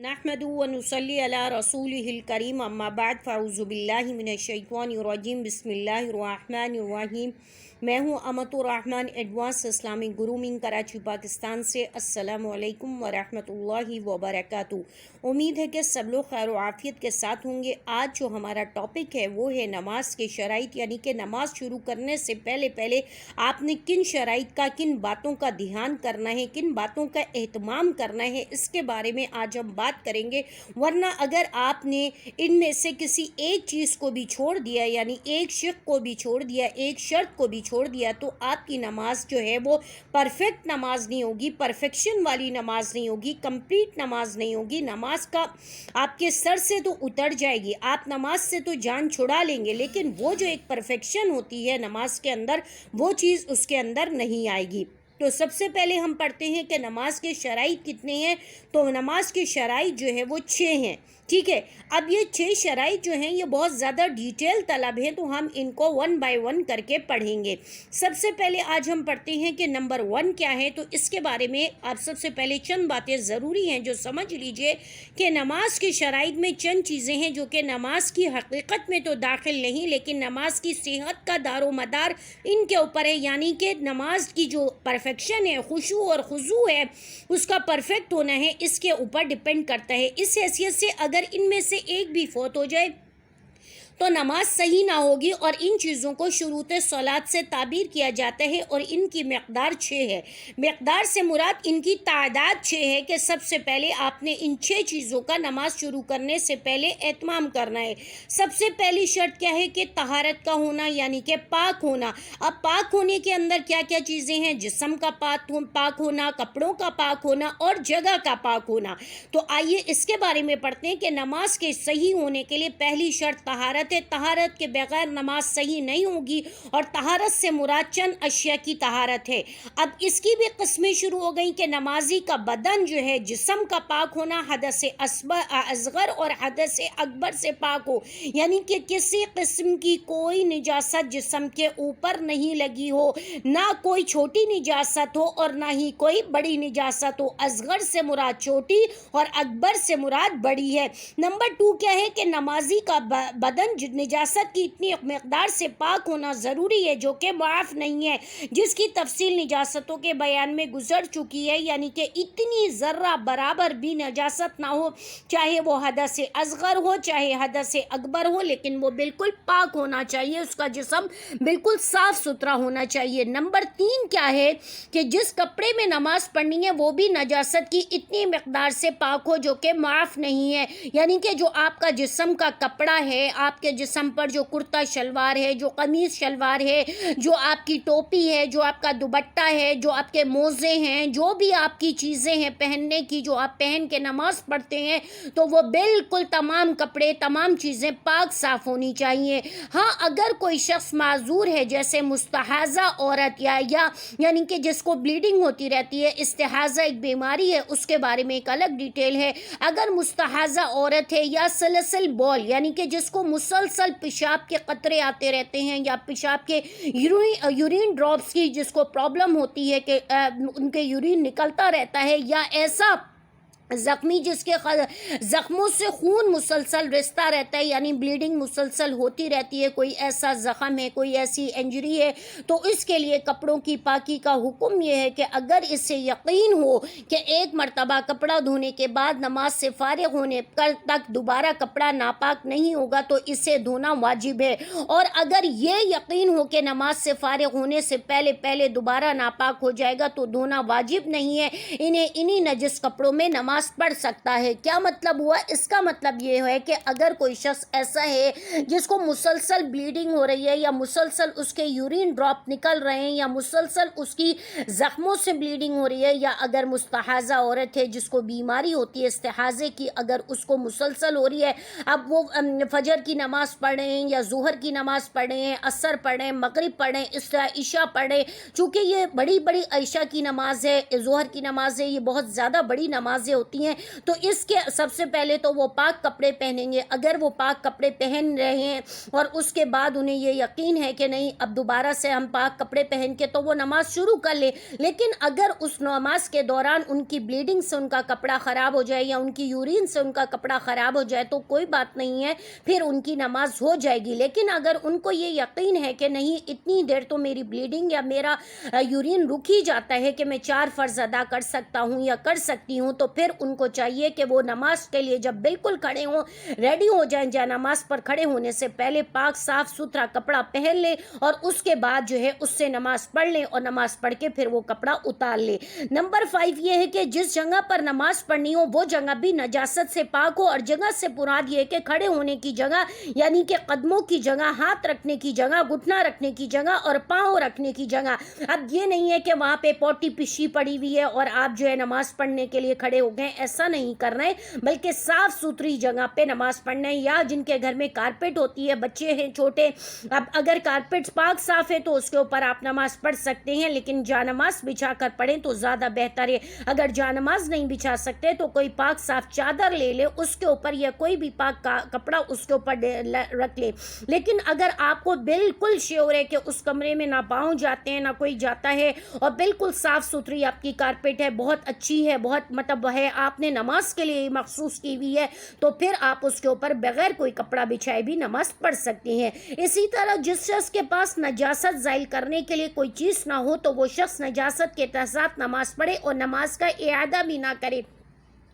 नहमदु व नुसल्ली अला रसूलिहिल करीम अम्मा बाद फ़अऊज़ु बिल्लाहि मिनश्शैतानिर रजीम बिस्मिल्लाहिर रहमानिर रहीम। मैं हूँ Amtur Rahman advance Islamic grooming Karachi Pakistan से। अस्सलामु अलैकुम व रहमतुल्लाहि व बरकातुहू। उम्मीद है कि सब लोग खैर व आफियत के साथ होंगे। आज जो हमारा टॉपिक है वो है नमाज के शराइत, यानी कि नमाज शुरू करने से पहले आपने किन शराइत का, किन बातों का ध्यान करना है, किन बातों का एहतमाम करना है, इसके बारे में आज हम बात करेंगे। वरना अगर आपने इनमें से किसी एक चीज़ को भी छोड़ दिया, यानी एक शिक को भी छोड़ दिया, एक शर्त को भी छोड़ दिया, तो आपकी नमाज जो है वो परफेक्ट नमाज नहीं होगी, परफेक्शन वाली नमाज नहीं होगी, कंप्लीट नमाज नहीं होगी। नमाज का आपके सर से तो उतर जाएगी, आप नमाज से तो जान छुड़ा लेंगे, लेकिन वो जो एक परफेक्शन होती है नमाज के अंदर, वो चीज़ उसके अंदर नहीं आएगी। तो सबसे पहले हम पढ़ते हैं कि नमाज के शराइत कितने हैं। तो नमाज के शराइत जो है वो 6 हैं, ठीक है। अब ये 6 शराइत जो हैं ये बहुत ज़्यादा डिटेल तलब है, तो हम इनको 1 बाय 1 करके पढ़ेंगे। सबसे पहले आज हम पढ़ते हैं कि नंबर 1 क्या है। तो इसके बारे में आप सबसे पहले चंद बातें ज़रूरी हैं जो समझ लीजिए कि नमाज के शराइत में चंद चीज़ें हैं जो कि नमाज की हकीकत में तो दाखिल नहीं, लेकिन नमाज की सेहत का दारो मदार इनके ऊपर है। यानी कि नमाज की जो परफेक्शन है, खुशू और खुजू है, उसका परफेक्ट होना है, इसके ऊपर डिपेंड करता है। इस हैसियत से अगर इनमें से एक भी फौत हो जाए तो नमाज सही ना होगी। और इन चीज़ों को शुरूत सलात से ताबीर किया जाता है और इनकी मकदार 6 है। मकदार से मुराद इनकी तादाद 6 है कि सबसे पहले आपने इन 6 चीज़ों का नमाज शुरू करने से पहले एहतमाम करना है। सबसे पहली शर्त क्या है कि तहारत का होना, यानी कि पाक होना। अब पाक होने के अंदर क्या क्या चीज़ें हैं? जिस्म का पाक होना, कपड़ों का पाक होना और जगह का पाक होना। तो आइए इसके बारे में पढ़ते हैं कि नमाज के सही होने के लिए पहली शर्त तहारत। तहारत के बगैर नमाज सही नहीं होगी, और तहारत से मुराद चंद अशिया की तहारत है। अब इसकी भी किस्में शुरू हो गई कि नमाजी का बदन जो है, जिस्म का पाक होना, हदस असगर और हदस अकबर से पाक हो, यानी कि किसी किस्म की कोई निजासत जिस्म के ऊपर नहीं लगी हो, ना कोई छोटी निजासत हो और ना ही कोई बड़ी निजासत हो। असगर से मुराद छोटी और अकबर से मुराद बड़ी है। नंबर 2 क्या है कि नमाजी का बदन निजासत की इतनी मकदार से पाक होना ज़रूरी है जो कि माफ़ नहीं है, जिसकी तफसील निजासतों के बयान में गुजर चुकी है। यानी कि इतनी ज़र्रा बराबर भी निजासत ना हो, चाहे वो हदस असगर हो चाहे हदस अकबर हो, लेकिन वो बिल्कुल पाक होना चाहिए, उसका जिस्म बिल्कुल साफ़ सुथरा होना चाहिए। नंबर 3 क्या है कि जिस कपड़े में नमाज पढ़नी है वो भी नजासत की इतनी मकदार से पाक हो जो कि माफ़ नहीं है। यानी कि जो आपका जिस्म का कपड़ा है, आपके जिस्म पर जो कुर्ता शलवार है, जो कमीज़ शलवार है, जो आपकी टोपी है, जो आपका दुपट्टा है, जो आपके मोज़े हैं, जो भी आपकी चीज़ें हैं पहनने की, जो आप पहन के नमाज पढ़ते हैं, तो वो बिल्कुल तमाम कपड़े, तमाम चीज़ें पाक साफ़ होनी चाहिए। हाँ, अगर कोई शख्स माजूर है, जैसे मुस्तहाज़ा औरत या यानी कि जिसको ब्लीडिंग होती रहती है, इस्तिहाज़ा एक बीमारी है, उसके बारे में एक अलग डिटेल है। अगर मुस्तहाज़ा औरत है या सलसल बॉल, यानी कि जिसको मुसलसल पेशाब के कतरे आते रहते हैं, या पेशाब के यूरिन ड्रॉप्स की जिसको प्रॉब्लम होती है कि उनके यूरिन निकलता रहता है, या ऐसा ज़ख्मी जिसके ज़ख्मों से खून मुसलसल रिसता रहता है, यानी ब्लीडिंग मुसलसल होती रहती है, कोई ऐसा ज़ख़म है, कोई ऐसी इंजरी है, तो इसके लिए कपड़ों की पाकी का हुक्म यह है कि अगर इससे यकीन हो कि एक मरतबा कपड़ा धोने के बाद नमाज से फारिग होने तक दोबारा कपड़ा नापाक नहीं होगा तो इसे धोना वाजिब है। और अगर ये यकीन हो कि नमाज से फारिग होने से पहले दोबारा नापाक हो जाएगा तो धोना वाजिब नहीं है। इन्हीं नजिस कपड़ों में नमाज पढ़ सकता है। क्या मतलब हुआ? इसका मतलब ये है कि अगर कोई शख्स ऐसा है जिसको मुसलसल ब्लीडिंग हो रही है, या मुसलसल उसके यूरिन ड्रॉप निकल रहे हैं, या मुसलसल उसकी ज़ख्मों से ब्लीडिंग हो रही है, या अगर मुस्तहाज़ा औरत है जिसको बीमारी होती है इस्तिहाज़े की, अगर उसको मुसलसल हो रही है, अब वो फजर की नमाज़ पढ़ें या ज़ुहर की नमाज़ पढ़ें, असर पढ़ें, मगरिब पढ़ें, इशा पढ़ें, चूँकि ये बड़ी बड़ी इशा की नमाज़ है, ज़ुहर की नमाज़ है, ये बहुत ज़्यादा बड़ी नमाज़ें ہوتی ہیں تو اس کے سب سے پہلے تو وہ پاک کپڑے پہنیں گے. اگر وہ پاک کپڑے پہن رہے ہیں اور اس کے بعد انہیں یہ یقین ہے کہ نہیں اب دوبارہ سے ہم پاک کپڑے پہن کے تو وہ نماز شروع کر لے. لیکن اگر اس نماز کے دوران ان کی بلیڈنگ سے ان کا کپڑا خراب ہو جائے یا ان کی یورین سے ان کا کپڑا خراب ہو جائے تو کوئی بات نہیں ہے, پھر ان کی نماز ہو جائے گی. لیکن اگر ان کو یہ یقین ہے کہ نہیں اتنی دیر تو میری بلیڈنگ یا میرا یورین رک ہی جاتا ہے کہ میں 4 فرض ادا کر سکتا ہوں یا کر سکتی ہوں, تو پھر ان کو چاہیے کہ وہ نماز کے لیے جب بالکل کھڑے ہوں, ریڈی ہو جائیں, جا نماز پر کھڑے ہونے سے پہلے پاک صاف ستھرا کپڑا پہن لے اور اس کے بعد جو ہے اس سے نماز پڑھ لیں اور نماز پڑھ کے پھر وہ کپڑا اتار لے. نمبر 5 یہ ہے کہ جس جگہ پر نماز پڑھنی ہو وہ جگہ بھی نجاست سے پاک ہو, اور جگہ سے مراد یہ ہے کہ کھڑے ہونے کی جگہ یعنی کہ قدموں کی جگہ, ہاتھ رکھنے کی جگہ, گھٹنا رکھنے کی جگہ اور پاؤں رکھنے کی جگہ. اب یہ نہیں ہے کہ وہاں پہ پوٹی پشی پڑی ہوئی ہے اور آپ جو ہے نماز پڑھنے کے لیے کھڑے ہو گئے, ایسا نہیں کرنا ہے, بلکہ صاف ستھری جگہ پہ نماز پڑھنا ہے. یا جن کے گھر میں کارپیٹ ہوتی ہے, بچے ہیں چھوٹے, اب اگر کارپیٹ پاک صاف ہے تو اس کے اوپر آپ نماز پڑھ سکتے ہیں, لیکن جانماز بچھا کر پڑھیں تو زیادہ بہتر ہے. اگر جانماز نہیں بچھا سکتے تو کوئی پاک صاف چادر لے لے, اس کے اوپر یا کوئی بھی پاک کپڑا اس کے اوپر رکھ لے. لیکن اگر آپ کو بالکل شیور ہے کہ اس کمرے میں نہ پاؤں جاتے ہیں نہ کوئی جاتا ہے اور بالکل صاف ستھری آپ کی کارپیٹ ہے, بہت اچھی ہے, بہت مطلب ہے, آپ نے نماز کے لیے مخصوص کی ہوئی ہے, تو پھر آپ اس کے اوپر بغیر کوئی کپڑا بچھائے بھی نماز پڑھ سکتے ہیں. اسی طرح جس شخص کے پاس نجاست زائل کرنے کے لیے کوئی چیز نہ ہو تو وہ شخص نجاست کے تحت نماز پڑھے اور نماز کا اعادہ بھی نہ کرے.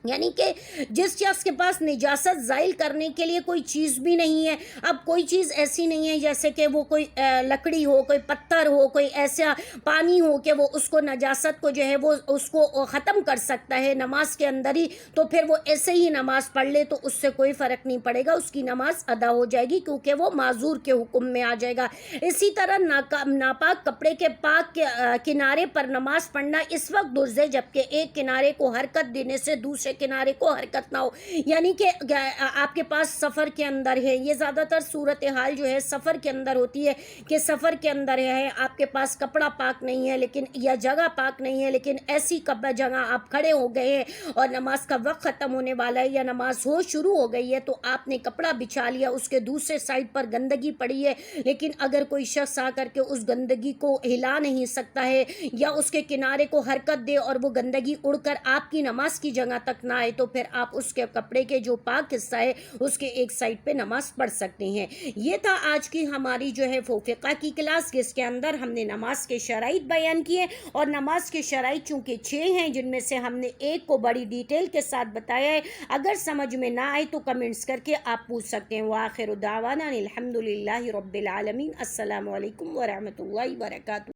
یعنی کہ جس شخص کے پاس نجاست زائل کرنے کے لیے کوئی چیز بھی نہیں ہے, اب کوئی چیز ایسی نہیں ہے جیسے کہ وہ کوئی لکڑی ہو, کوئی پتھر ہو, کوئی ایسا پانی ہو کہ وہ اس کو نجاست کو جو ہے وہ اس کو ختم کر سکتا ہے نماز کے اندر ہی, تو پھر وہ ایسے ہی نماز پڑھ لے تو اس سے کوئی فرق نہیں پڑے گا, اس کی نماز ادا ہو جائے گی کیونکہ وہ معذور کے حکم میں آ جائے گا. اسی طرح ناپاک کپڑے کے پاک کنارے پر نماز پڑھنا اس وقت درز ہے جبکہ ایک کنارے کو حرکت دینے سے دوسرے کنارے کو حرکت نہ ہو. یعنی کہ آپ کے پاس سفر کے اندر ہے, یہ زیادہ تر صورتحال جو ہے سفر کے اندر ہوتی ہے کہ سفر کے اندر ہے, آپ کے پاس کپڑا پاک نہیں ہے لیکن یا جگہ پاک نہیں ہے, لیکن ایسی جگہ آپ کھڑے ہو گئے ہیں اور نماز کا وقت ختم ہونے والا ہے یا نماز ہو شروع ہو گئی ہے, تو آپ نے کپڑا بچھا لیا, اس کے دوسرے سائڈ پر گندگی پڑی ہے, لیکن اگر کوئی شخص آ کر کے اس گندگی کو ہلا نہیں سکتا ہے یا اس کے کنارے کو حرکت دے اور وہ گندگی اڑ کر آپ کی نماز کی جگہ تک نہ آئے, تو پھر آپ اس کے کپڑے کے جو پاک حصہ ہے اس کے ایک سائڈ پہ نماز پڑھ سکتے ہیں. یہ تھا آج کی ہماری جو ہے فقہ کی کلاس, جس کے اندر ہم نے نماز کے شرائط بیان کیے, اور نماز کے شرائط چونکہ 6 ہیں جن میں سے ہم نے ایک کو بڑی ڈیٹیل کے ساتھ بتایا ہے. اگر سمجھ میں نہ آئے تو کمنٹس کر کے آپ پوچھ سکتے ہیں. وآخر دعوانا الحمدللہ رب العالمین. السلام علیکم ورحمۃ اللہ وبرکاتہ.